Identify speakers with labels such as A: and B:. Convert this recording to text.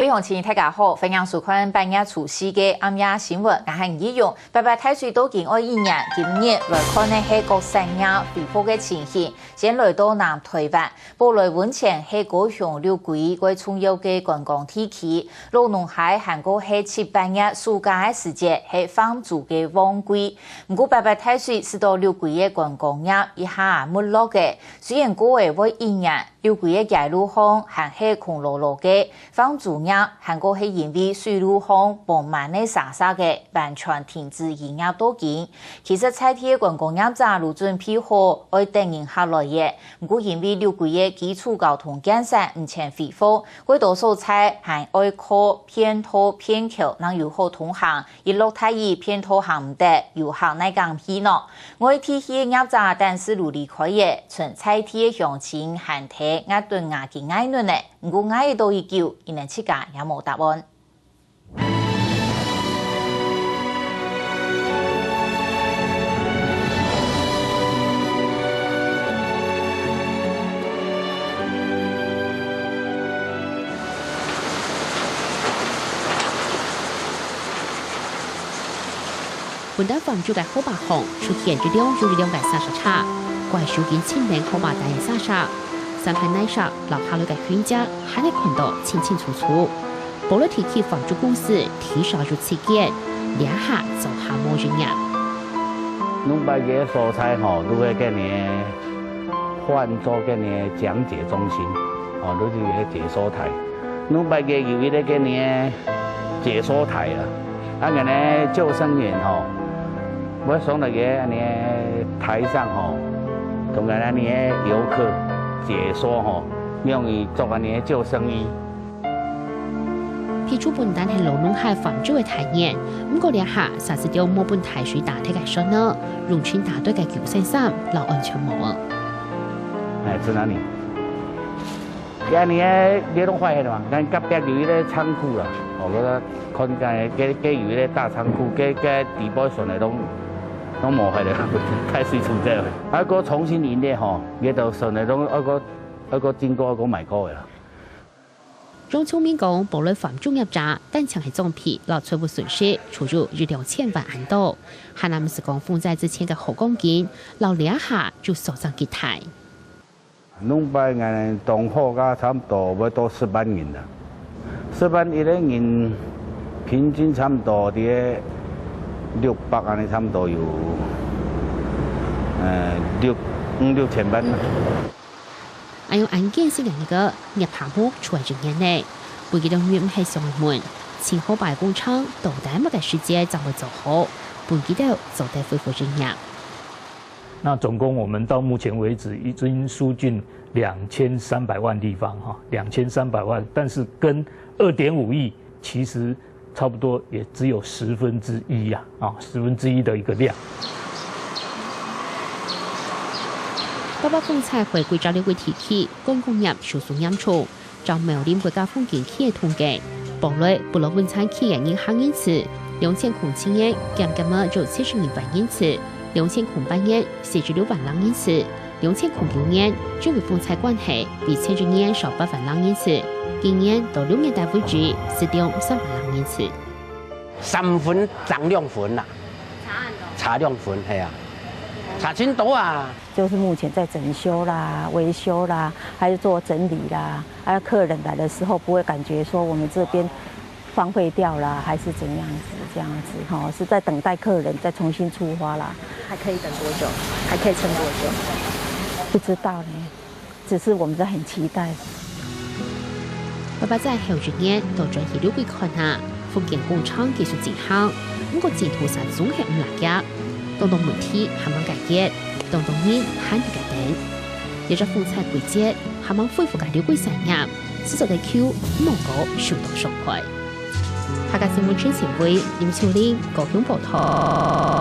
A: 位乡亲大家好，欢迎收看8月除夕的暗夜新闻。我係議用白白太歲都見21年，今日來看呢係各產業恢復的情形。先來到南台灣，布雷溫泉係高雄六龜個重要嘅觀光地區，羅農海韓國係7、8月暑假嘅時節係放逐嘅旺季。不過白白太歲使到六龜嘅觀光業一下沒落嘅，雖然過為為1年。六龜嘅街路巷還係空落落嘅，放逐業韓國係因為水路巷綁滿嘅沙沙嘅，完全停止營業到今。其實菜地嘅觀光業早路準備好，愛等人下來嘅，不過因為六龜嘅基礎交通建設唔前恢復，許多蔬菜還愛靠偏途偏橋，能有好通行，一落太熱偏途行唔得，遊客乃講偏咯。愛地嘅業早但是努力開嘅，從菜地嘅鄉親韓體。我對我嘅愛戀呢，唔過我都已久，一年之間也冇答案。
B: 本地房主嘅好白行出現咗兩個沙沙車，怪數件千名好白大嘅沙沙。上海內上留下來嘅選擇，還能看到清清楚楚。保利提起房租公司提上入刺激，兩下就下冇人呀。
C: 侬把嘅蔬菜吼，都會給你換做給你講解中心，哦，都是個解說台。侬把嘅有一個給你解說台啊，啊個呢救生員吼，我上到個你台上吼，同個你遊客。解說吼，用於做安尼救生衣。
B: 批出本單係羅農海房租嘅體驗，不過兩下實質有冇本太水大體嘅說呢？農村大隊嘅救生衫留安全帽啊！
C: 哎，在哪裡？今年你都壞了嘛？咱隔壁有一個倉庫啦，我覺得看見有一個大倉庫，地保上嚟都冇係啦，太水處理。啊，個重新營業吼，佢就上嚟都一個經過一個買過嘅啦。
B: 張聰明講，保利房中入閘，單場係裝皮，落財務損失，除咗2000萬元多。係南是講負債之前嘅好光景，留兩下就所漲結態。
C: 農百人同貨價差唔多要到10萬元啦，10萬一個人平均差唔多啲。600安尼差唔多有5、6千萬。
B: 還有案件是兩個入下屋出嚟人呢，每個人員係上門，前後擺工廠到底乜嘅時間就會做好，半幾度就得恢復營業。
D: 那總共我們到目前為止已經疏浚2300萬地方哈，2300萬，但是跟2.5億其實。差不多也只有1/10呀，1/10的一個量。北北風菜回歸咗呢個地區，公共業受損嚴重。照苗栗國家風景區嘅統計，保利不落溫產區嘅銀行因此2007年減咗72萬因此，2008年46萬人因此，2009年就為風菜關係比前幾年少8萬人因此。今年到6年代為止，是掉3萬人因此。
E: 3分漲2分啦，差2分係啊，差真多啊！
F: 就是目前在整修啦、維修啦，還是做整理啦，還有客人來的時候不會感覺說我們這邊荒廢掉啦，還是怎樣子這樣子哈，是在等待客人再重新出發啦。
G: 還可以等多久？還可以撐多久？
F: 不知道呢，只是我們在很期待。
B: 爸爸在後幾年到轉移六龜看下，福建工廠技術進行，不過前途實總係唔落腳，當問題係冇解決，當面慳住嘅等，有咗風菜季節，係冇恢復嘅六龜產業，製作嘅 Q 芒果受到傷害。下個新聞陳前會林秋玲高雄報道。